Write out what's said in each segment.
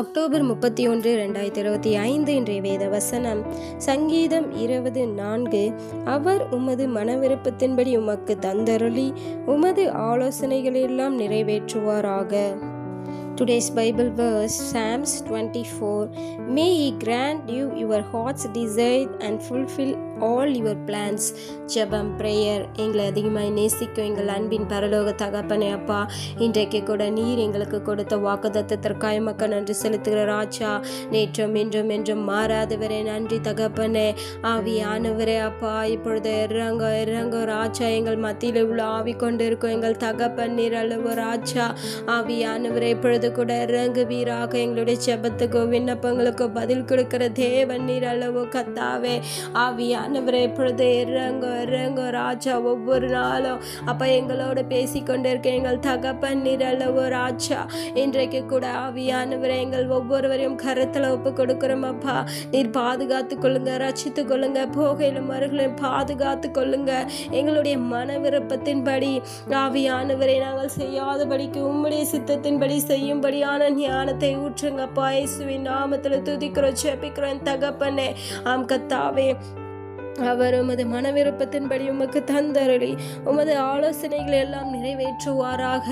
October 31, 2025 இன்றைய வேத வசனம். சங்கீதம் 24. அவர் உமது மனவிருப்பத்தின்படி உமக்கு தந்தருளி உமது ஆலோசனைகளெல்லாம் நிறைவேற்றுவாராக. Today's Bible verse, Psalms 24. May He grant you your heart's desire and fulfill all your plans. ஜெபம் பிரேயர். எங்களை அதிகமாக நேசிக்கும் எங்கள் அன்பின் பரலோக தகப்பனே அப்பா, இன்றைக்கு கூட நீர் எங்களுக்கு கொடுத்த வாக்குத்தத்தத்திற்காக மக்கள் நன்றி செலுத்துகிற ராஜா. நேற்றும் இன்றும் என்றும் மாறாதவரே நன்றி தகப்பனே. ஆவியானவரே அப்பா, இப்பொழுது இறங்க ராஜா, எங்கள் மத்தியில் உள்ள ஆவி கொண்டு இருக்கும் எங்கள் தகப்பன் நீர் அல்லவோ ராஜா. ஆவியானவரே இப்பொழுது கூட இறங்குவீராக. எங்களுடைய ஜெபத்துக்கோ விண்ணப்பங்களுக்கோ பதில் கொடுக்கிற தேவன் நீர் அல்லவோ கத்தாவே. ஆவியானவரே இப்பொழுது இறங்க ராஜா. ஒவ்வொரு நாளும் அப்பா எங்களோட பேசிக்கொண்டே இருக்க எங்கள் தகப்பன் நீர் அல்லவோ ராஜா. இன்றைக்கு கூட ஆவியானவரை எங்கள் ஒவ்வொருவரையும் கருத்தில் ஒப்பு கொடுக்கிறோம் அப்பா. நீர் பாதுகாத்து கொள்ளுங்க, ரட்சித்து கொள்ளுங்க, போகையிலும் மறுகளையும் பாதுகாத்து கொள்ளுங்க. எங்களுடைய மன விருப்பத்தின்படி ஆவியானவரை நாங்கள் செய்யாதபடிக்கு உம்முடைய சித்தத்தின்படி செய்யும்படியான ஞானத்தை ஊற்றுங்கப்பா. இயேசுவின் நாமத்தில் துதிக்கிறோம், ஜெபிக்கிறோம் தகப்பனே. ஆம் கத்தாவே, அவர் உமது மன விருப்பத்தின்படி உமக்கு தந்தருளி உமது ஆலோசனைகளை எல்லாம் நிறைவேற்றுவாராக.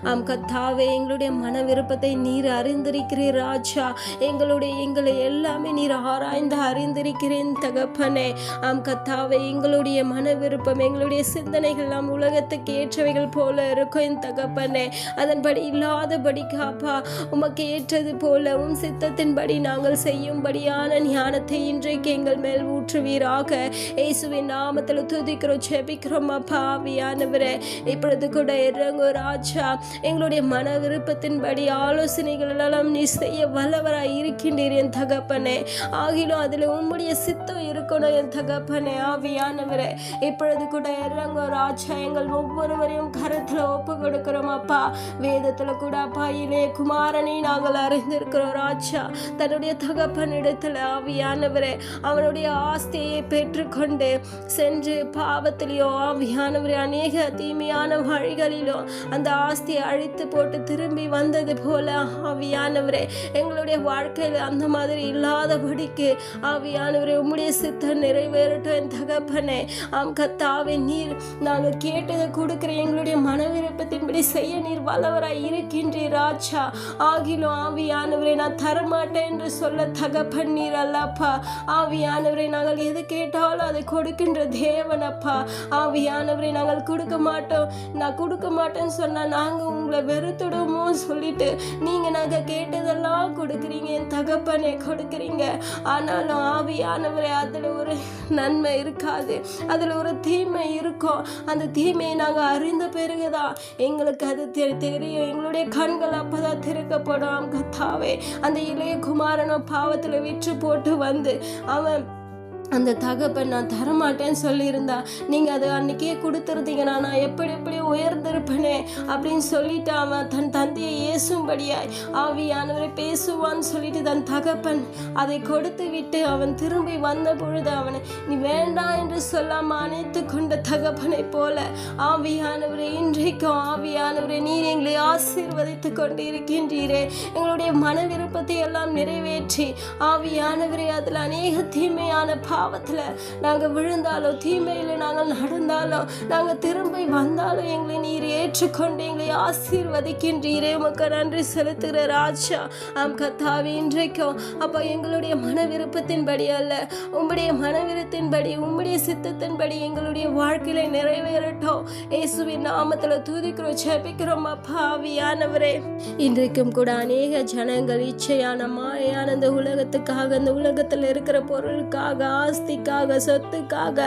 ஆம் கத்தாவே, எங்களுடைய மன விருப்பத்தை நீர் அறிந்திருக்கிறீர் ராஜா. எங்களை எல்லாமே நீர் ஆராய்ந்து அறிந்திருக்கிறேன் தகப்பனே. ஆம் கத்தாவே, எங்களுடைய மன விருப்பம், எங்களுடைய சிந்தனைகள் எல்லாம் உலகத்துக்கு ஏற்றவைகள் போல இருக்கும் என் தகப்பனே. அதன்படி இல்லாதபடிக்கு அப்பா உமக்கு ஏற்றது போல உம் சித்தத்தின்படி நாங்கள் செய்யும்படியான ஞானத்தை இன்றைக்கு எங்கள் மேல் ஊற்றுவீராக. இயேசுவின் நாமத்தில் துதிக்கிறோம், ஜெபிக்கிறோம் அப்பா. ஆவியானவரே இப்பொழுது கூட இறங்கு ராஜா. எங்களுடைய மன விருப்பத்தின்படி ஆலோசனைகள் எல்லாம் நீ செய்ய வல்லவராய் இருக்கின்றீர் என் தகப்பனே. ஆகிலும் அதில் உம்முடைய சித்தம் இருக்கணும் என் தகப்பனே. ஆவியானவரே இப்பொழுது கூட இறங்கு ராஜா. எங்கள் ஒவ்வொருவரையும் கருத்தில் ஒப்பு கொடுக்கிறோம் அப்பா. வேதத்துல கூட அப்பா இளைய குமாரனை நாங்கள் அறிந்திருக்கிறோம் ராஜா. தன்னுடைய தகப்பனிடத்துல ஆவியானவரே அவனுடைய ஆஸ்தியை பெற்று கொண்டு சென்று பாவத்திலேயோ ஆவியானவரே அநேக தீமையான வழிகளிலோ அந்த ஆஸ்தியை அழித்து போட்டு திரும்பி வந்தது போல ஆவியானவரே எங்களுடைய வாழ்க்கையில் அந்த மாதிரி இல்லாதபடிக்கு ஆவியானவரே உம்முடைய சித்தம் நிறைவேறட்டும் என் தகப்பனே. ஆம் கத்தாவே, நீர் நாங்கள் கேட்டதை கொடுக்கிற எங்களுடைய மன விருப்பத்தின்படி செய்ய நீர் வல்லவராய் இருக்கின்றீர் ராஜா. ஆகிலும் ஆவியானவரே நான் தரமாட்டேன் என்று சொல்ல தகப்பன் நீர் அல்லப்பா. ஆவியானவரே நாங்கள் எது கேட்டாலும் அதை கொடுக்கின்ற தேவன் அப்பா. ஆவியானவரை நாங்கள் கொடுக்க மாட்டோம், நான் கொடுக்க மாட்டேன்னு சொன்னா நாங்கள் உங்களை வெறுத்துடுமோ சொல்லிட்டு நீங்க நாங்கள் கேட்டதெல்லாம் கொடுக்குறீங்க என் தகப்பனே, கொடுக்குறீங்க. ஆனாலும் ஆவியானவரை அதில் ஒரு நன்மை இருக்காது, அதில் ஒரு தீமை இருக்கும். அந்த தீமையை நாங்கள் அறிந்த பிறகுதான் எங்களுக்கு அது தெரியும். எங்களுடைய கண்கள் அப்பதான் திறக்கப்படும் கத்தாவே. அந்த இளைய குமாரனோ பாவத்தில் விற்று போட்டு வந்து அவன் அந்த தகப்பன் நான் தரமாட்டேன்னு சொல்லியிருந்தா நீங்கள் அதை அன்றைக்கே கொடுத்துருந்தீங்கன்னா நான் எப்படி உயர்ந்திருப்பேனே அப்படின்னு சொல்லிட்டு அவன் தன் தந்தையை ஏசும்படியாய் ஆவியானவரை பேசுவான்னு சொல்லிட்டு தன் தகப்பன் அதை கொடுத்து விட்டு அவன் திரும்பி வந்த பொழுது அவனை நீ வேண்டாம் என்று சொல்லாமல் அணைத்து கொண்ட தகப்பனை போல ஆவியானவரை இன்றைக்கும் ஆவியானவரை நீர் எங்களை ஆசீர்வதித்து கொண்டு இருக்கின்றீரே. எங்களுடைய மன விருப்பத்தை எல்லாம் நிறைவேற்றி ஆவியானவரை அதில் அநேக தீமையான பாவத்தில் நாங்கள் விழுந்தாலும் தீமையில் நாங்கள் நடந்தாலும் நாங்கள் திரும்பி வந்தாலும் எங்களை நீர் ஏற்றுக்கொண்டு எங்களை ஆசீர்வதிக்கின்றீரே. உமக்கு நன்றி செலுத்துகிற ராஜா. ஆம் கத்தாவே, இன்றைக்கும் அப்போ எங்களுடைய மன விருப்பத்தின்படி அல்ல, உம்முடைய மன விருப்பத்தின்படி உம்முடைய சித்தத்தின்படி எங்களுடைய வாழ்க்கையில நிறைவேறட்டும். இயேசுவின் நாமத்தில் துதிக்கிறோம், ஜெபிக்கிறோம் அப்பா. ஆவியானவரே இன்றைக்கும் கூட அநேக ஜனங்கள் இச்சையான மாயான இந்த உலகத்துக்காக, இந்த உலகத்தில் இருக்கிற பொருளுக்காக, ஆஸ்திக்காக, சொத்துக்காக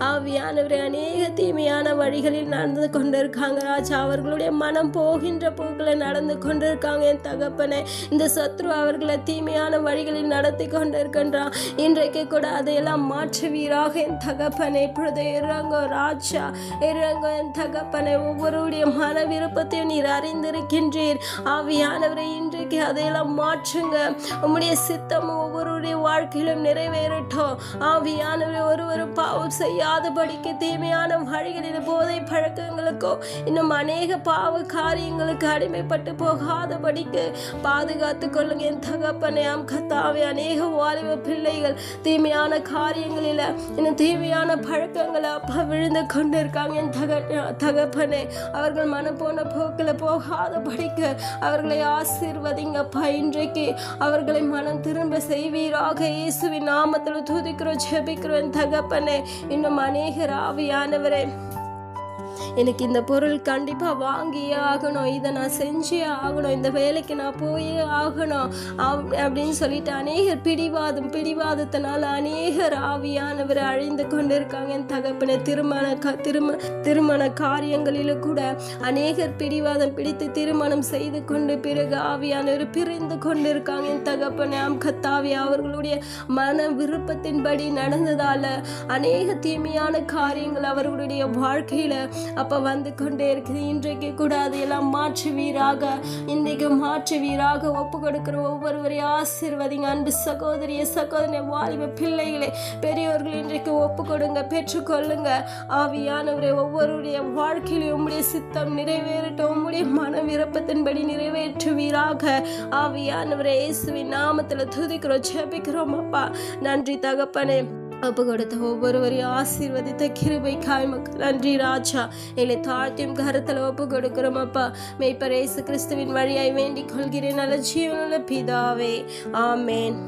ஆவியானவரே அநேக தீமையான வழிகளில் நடந்து கொண்டிருக்காங்க ராஜா. அவர்களுடைய மனம் போகின்ற போக்கில் நடந்து கொண்டிருக்காங்க என் தகப்பனே. இந்த சத்ரு அவர்களை தீமையான வழிகளில் நடத்தி கொண்டிருக்கின்றான். இன்றைக்கு கூட அதையெல்லாம் மாற்றுவீராக என் தகப்பனே. இப்பொழுது இறங்கோ ராஜா, இறங்கோ என் தகப்பனே. ஒவ்வொருடைய மன விருப்பத்தையும் நீர் அறிந்திருக்கின்றீர் ஆவியானவரை. இன்று இன்றைக்கு அதையெல்லாம் மாற்றுங்க. உம்முடைய சித்தம் ஒவ்வொருடைய வாழ்க்கையிலும் நிறைவேறட்டும். ஆவியானவரே, ஒருவரும் பாவம் செய்யாதபடிக்கு தீமையான வழிகளில் போதை பழக்கங்களுக்கோ இன்னும் அநேக பாவ காரியங்களுக்கு அடிமைப்பட்டு போகாதபடிக்கு பாதுகாத்து கொள்ளுங்க என் தகப்பனே. கர்த்தாவே, அநேக வாலிப பிள்ளைகள் தீமையான காரியங்களில் இன்னும் தீமையான பழக்கங்களை அப்பா விழுந்து கொண்டு இருக்காங்க என் தகப்பனே. அவர்கள் மனம் போன போக்கில் போகாதபடிக்கு அவர்களை ஆசீர்வதிங்கப்பா. இன்றைக்கு அவர்களை மனம் திரும்ப செய்வீராக. இயேசுவின் நாமத்தில் துதிக்கிறோம், ஜெபிக்கிறோம் தகப்பனே. இன்னும் அநேகர் ஆவியானவரே, எனக்கு இந்த பொருள் கண்டிப்பாக வாங்கியே ஆகணும், இதை நான் செஞ்சே ஆகணும், இந்த வேலைக்கு நான் போயே ஆகணும் அப்படின்னு சொல்லிட்டு அநேகர் பிடிவாதத்தினால அநேகர் ஆவியானவர் அழிந்து கொண்டு இருக்காங்க என் தகப்பனே. திருமண காரியங்களிலும் கூட அநேகர் பிடிவாதம் பிடித்து திருமணம் செய்து கொண்டு பிறகு ஆவியானவர் பிரிந்து கொண்டு இருக்காங்க என் தகப்பனே. கர்த்தாவே, அவர்களுடைய மன விருப்பத்தின்படி நடந்ததால அநேக தீமையான காரியங்கள் அவர்களுடைய வாழ்க்கையில அப்ப வந்து கொண்டே இருக்குது. இன்றைக்கு கூட அதையெல்லாம் மாற்றுவீராக. இன்றைக்கு மாற்றுவீராக. ஒப்பு கொடுக்கிற ஒவ்வொருவரையும் ஆசீர்வதிங்க. அன்பு சகோதரிய வாலிப பிள்ளைகளே, பெரியோர்கள் இன்றைக்கு ஒப்பு கொடுங்க, பெற்றுக்கொள்ளுங்க. ஆவியானவரே, ஒவ்வொருடைய வாழ்க்கையிலும் உம்முடைய சித்தம் நிறைவேறட்டும். உம்முடைய மன விருப்பத்தின்படி நிறைவேற்றுவீராக. ஆவியானவரே, இயேசுவின் நாமத்துல துதிக்கிறோம், ஜெபிக்கிறோம் அப்பா. நன்றி தகப்பனே. ஒப்பு கொடுத்த ஒவ்வொருவரையும் ஆசீர்வதித்த கிருபைக்காய் நன்றி ராஜா. எங்களை தாழ்த்தியும் கருத்தில் ஒப்பு கொடுக்கிறோம் அப்பா. மேய்ப்பர் இயேசு கிறிஸ்துவின் வழியாய் வேண்டிக் கொள்கிறேன் நல்ல ஜீவனுள்ள பிதாவே, ஆமேன்.